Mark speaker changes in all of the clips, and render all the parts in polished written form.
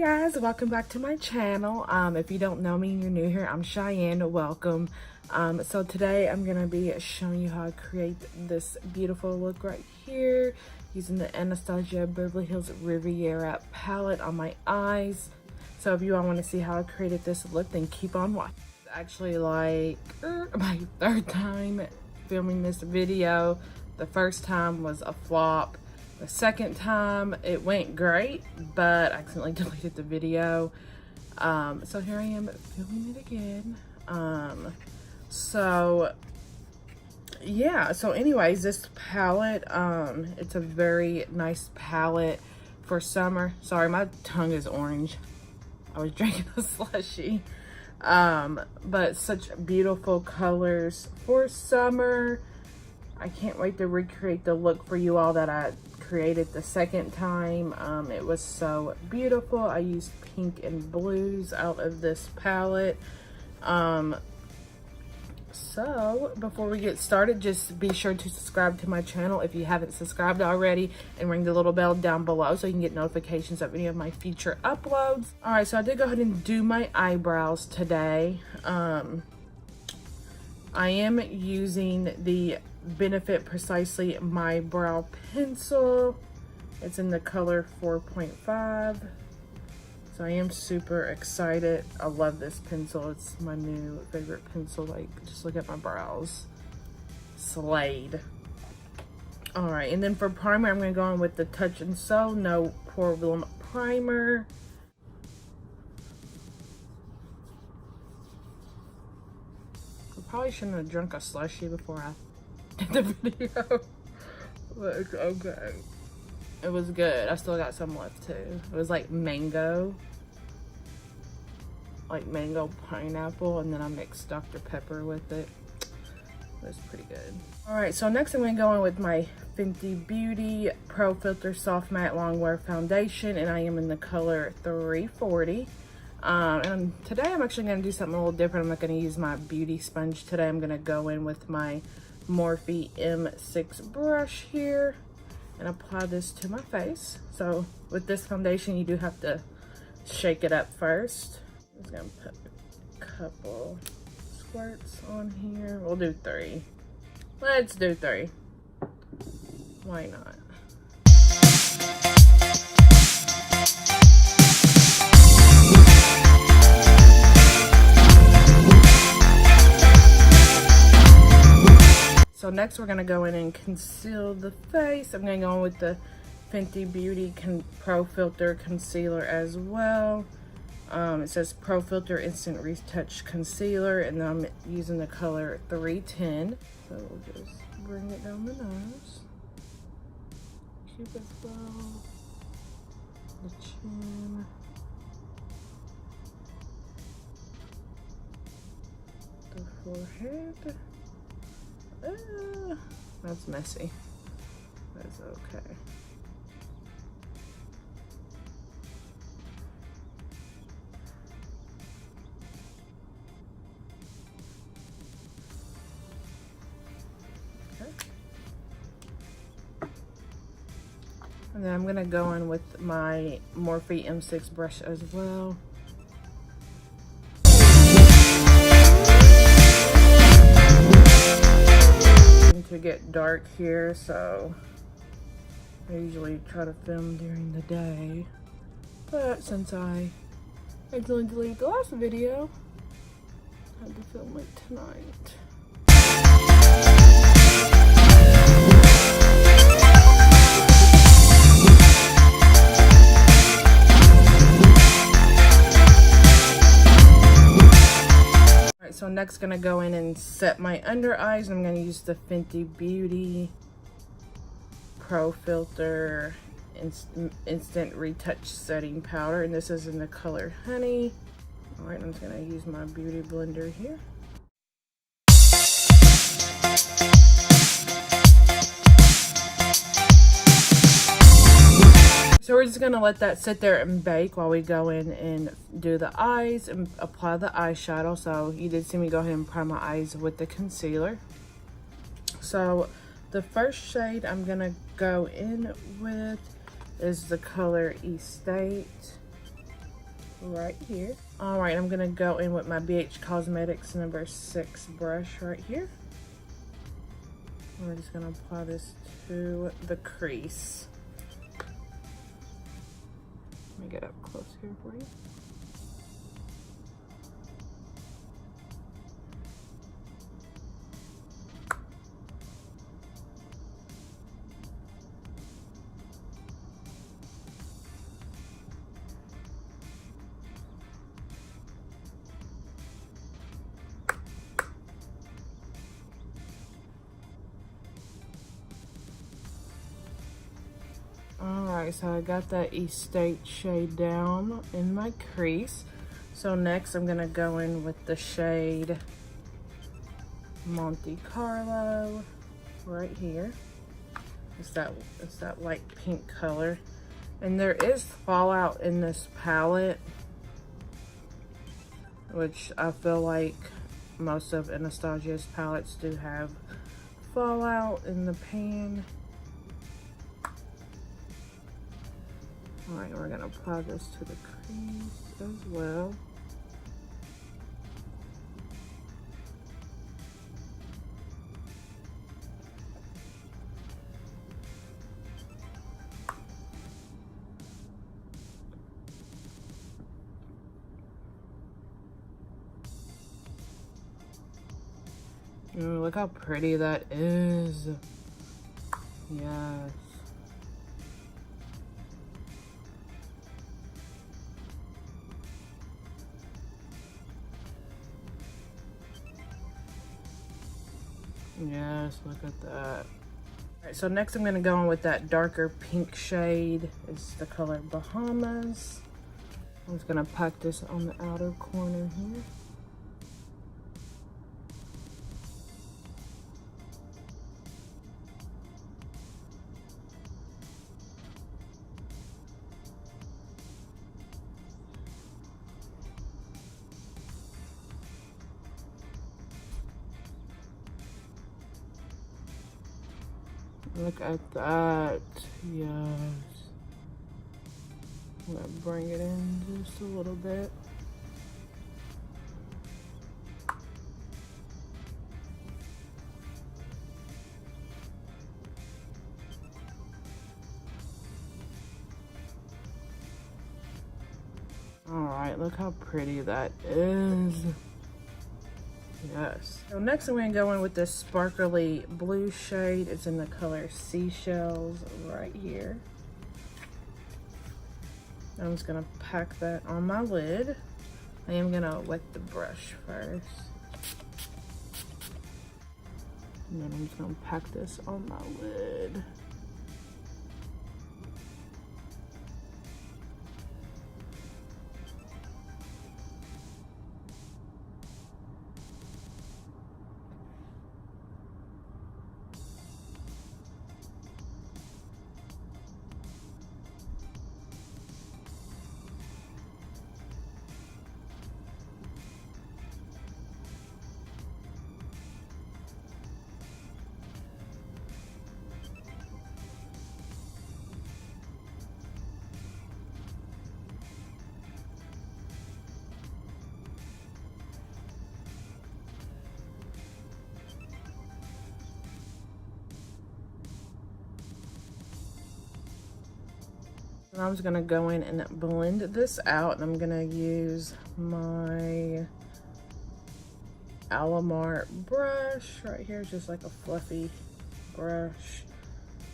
Speaker 1: guys, welcome back to my channel. If you don't know me and you're new here, I'm Cheyenne. Welcome. So today I'm gonna be showing you how to create this beautiful look right here using the Anastasia Beverly Hills Riviera palette on my eyes. So if you all want to see how I created this look, then keep on watching. It's actually like my third time filming this video. The first time was a flop. The second time it went great, but I accidentally deleted the video. So here I am filming it again. So yeah, so anyways, this palette, it's a very nice palette for summer. Sorry, my tongue is orange. I was drinking a slushie. But such beautiful colors for summer. I can't wait to recreate the look for you all that I created the second time. It was so beautiful. I used pink and blues out of this palette. So before we get started, just be sure to subscribe to my channel if you haven't subscribed already, and ring the little bell down below so you can get notifications of any of my future uploads. All right, so I did go ahead and do my eyebrows today. I am using the Benefit Precisely My Brow Pencil. It's in the color 4.5. So I am super excited. I love this pencil. It's my new favorite pencil. Like, just look at my brows. Slayed. All right, and then for primer, I'm gonna go on with the Touch and Sew No Poreblem Primer. I probably shouldn't have drunk a slushie before I did the video, but it's okay. It was good. I still got some left too. It was like mango pineapple, and then I mixed Dr. Pepper with it. It was pretty good. All right, so next I'm gonna go in with my Fenty Beauty Pro Filter Soft Matte Longwear Foundation, and I am in the color 340. And today I'm actually gonna do something a little different. I'm not gonna use my beauty sponge today. I'm gonna go in with my Morphe M6 brush here and apply this to my face. So with this foundation, you do have to shake it up first. I'm just gonna put a couple squirts on here. We'll do 3. Let's do 3. Why not? So next we're gonna go in and conceal the face. I'm gonna go in with the Fenty Beauty Pro Filter Concealer as well. It says Pro Filter Instant Retouch Concealer, and I'm using the color 310. So we'll just bring it down the nose, Cupid's bow, the chin, the forehead. That's messy. That's okay. Okay. And then I'm gonna go in with my Morphe M6 brush as well. To get dark here, so I usually try to film during the day, but since I accidentally deleted the last video, I had to film it tonight. So next gonna go in and set my under eyes. I'm gonna use the Fenty Beauty Pro Filter Instant Retouch Setting Powder, and this is in the color Honey. All right, I'm just gonna use my beauty blender here. So we're just gonna let that sit there and bake while we go in and do the eyes and apply the eyeshadow. So you did see me go ahead and prime my eyes with the concealer. So the first shade I'm gonna go in with is the color Estate. right here. All right, I'm gonna go in with my BH Cosmetics number 6 brush right here. We're just gonna apply this to the crease. Let me get up close here for you. Alright, so I got that Estate shade down in my crease. So next I'm going to go in with the shade Monte Carlo right here. It's that light pink color. And there is fallout in this palette, which I feel like most of Anastasia's palettes do have fallout in the pan. Alright, we're gonna apply this to the crease as well. Ooh, look how pretty that is. Yes. Yes, look at that. All right, so next I'm going to go in with that darker pink shade. It's the color Bahamas. I'm just going to pack this on the outer corner here. Look at that, yes. I'm gonna bring it in just a little bit. All right, look how pretty that is. Yes. So next I'm going to go in with this sparkly blue shade. It's in the color Seashells right here. I'm just going to pack that on my lid. I am going to wet the brush first. And then I'm just going to pack this on my lid. And I'm just gonna go in and blend this out, and I'm gonna use my Eylure brush right here, just like a fluffy brush.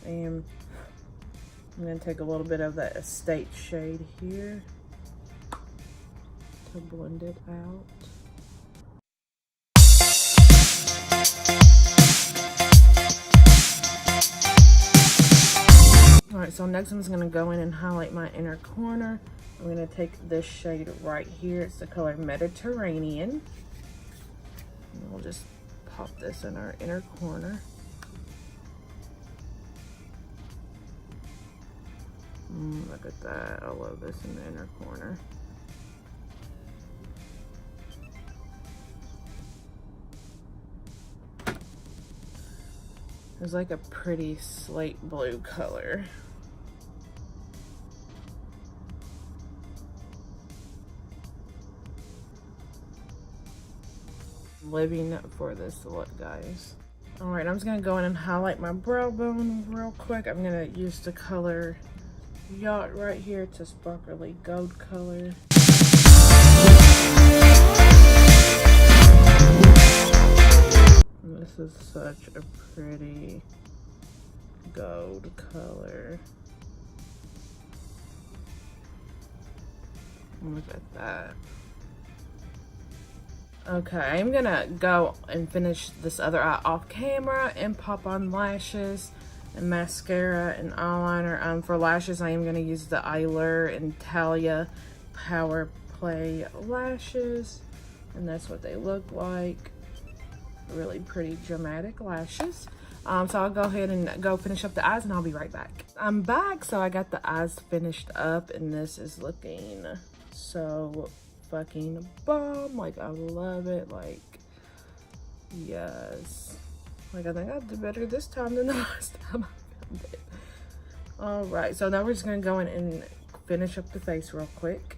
Speaker 1: And I'm gonna take a little bit of that Estate shade here to blend it out. Alright, so next I'm just going to go in and highlight my inner corner. I'm going to take this shade right here. It's the color Mediterranean. And we'll just pop this in our inner corner. Look at that. I love this in the inner corner. It's like a pretty slate blue color. living for this look, guys. All right, I'm just gonna go in and highlight my brow bone real quick. I'm gonna use the color Yacht right here. It's a sparkly gold color. This is such a pretty gold color. Look at that. Okay, I'm gonna go and finish this other eye off camera and pop on lashes and mascara and eyeliner. For lashes, I am gonna use the Eylure and Thalia Power Play lashes, and that's what they look like. Really pretty dramatic lashes. So I'll go ahead and go finish up the eyes, and I'll be right back. I'm back. So I got the eyes finished up, and this is looking so fucking bomb. Like, I love it. Like, yes. Like, I think I did better this time than the last time I filmed it. All right, so now we're just gonna go in and finish up the face real quick.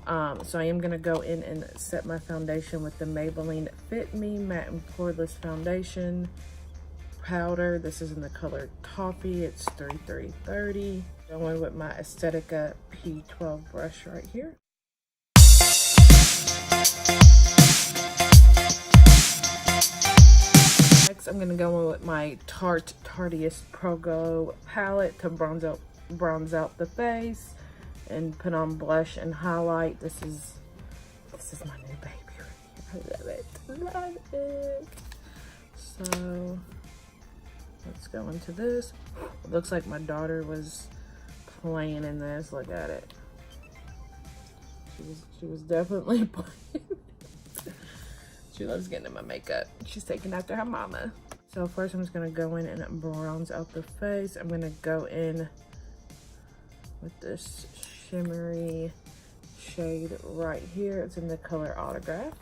Speaker 1: So I am gonna go in and set my foundation with the Maybelline Fit Me Matte and Poreless Foundation powder. This is in the color Toffee. It's 3330. Going with my Aesthetica P12 brush right here. Next, I'm gonna go in with my Tart Tartiest Pro Glow palette to bronze out the face and put on blush and highlight. This is my new baby right here. I love it. Love it. So let's go into this. It looks like my daughter was playing in this. Look at it. She was definitely playing. She loves getting in my makeup. She's taking after her mama. So first I'm just gonna go in and bronze out the face. I'm gonna go in with this shimmery shade right here. It's in the color Autograph.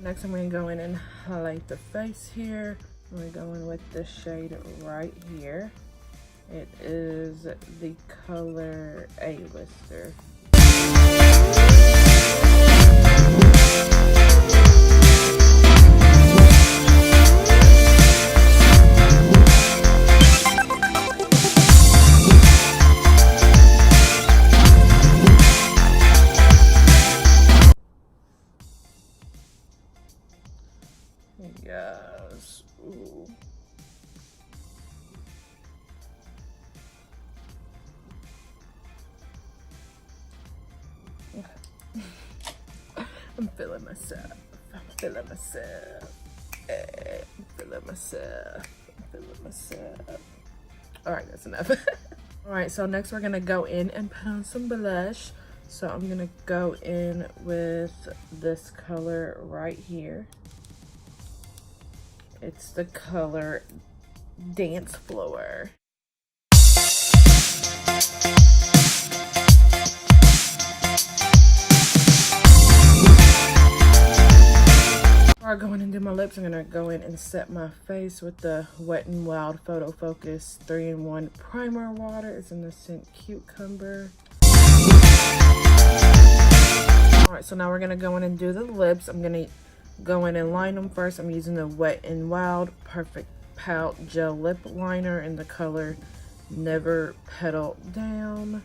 Speaker 1: Next I'm gonna go in and highlight the face here. We're going with this shade right here. It is the color A-Lister. Yes. Ooh. I'm feeling myself. I'm feeling myself. I'm feeling myself. I'm feeling myself. All right, that's enough. All right, so next we're gonna go in and put on some blush. So I'm gonna go in with this color right here. It's the color Dance Floor. Before I go in and do my lips, I'm gonna go in and set my face with the Wet n Wild Photo Focus 3-in-1 Primer Water. It's in the scent Cucumber. Alright, so now we're gonna go in and do the lips. I'm gonna go in and line them first. I'm using the Wet n Wild Perfect Pout Gel Lip Liner in the color Never Petal Down.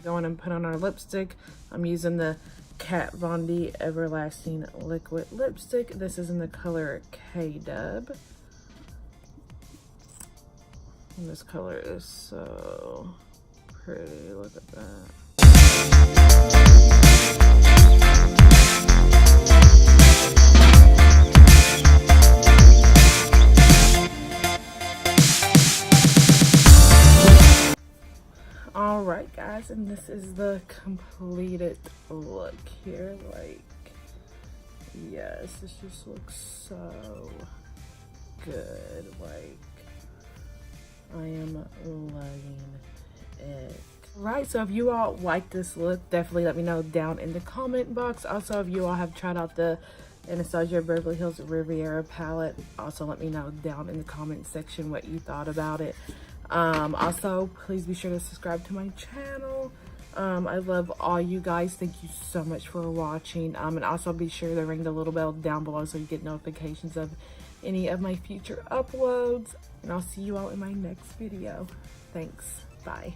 Speaker 1: Go in and put on our lipstick. I'm using the Kat Von D Everlasting Liquid Lipstick. This is in the color K-Dub. And this color is so pretty. Look at that. All right, guys, and this is the completed look here. Like, yes, this just looks so good. Like, I am loving it. Right, so if you all like this look, definitely let me know down in the comment box. Also, if you all have tried out the Anastasia Beverly Hills Riviera palette, also let me know down in the comment section what you thought about it. Also, please be sure to subscribe to my channel. I love all you guys. Thank you so much for watching. And also be sure to ring the little bell down below so you get notifications of any of my future uploads. And I'll see you all in my next video. Thanks. Bye.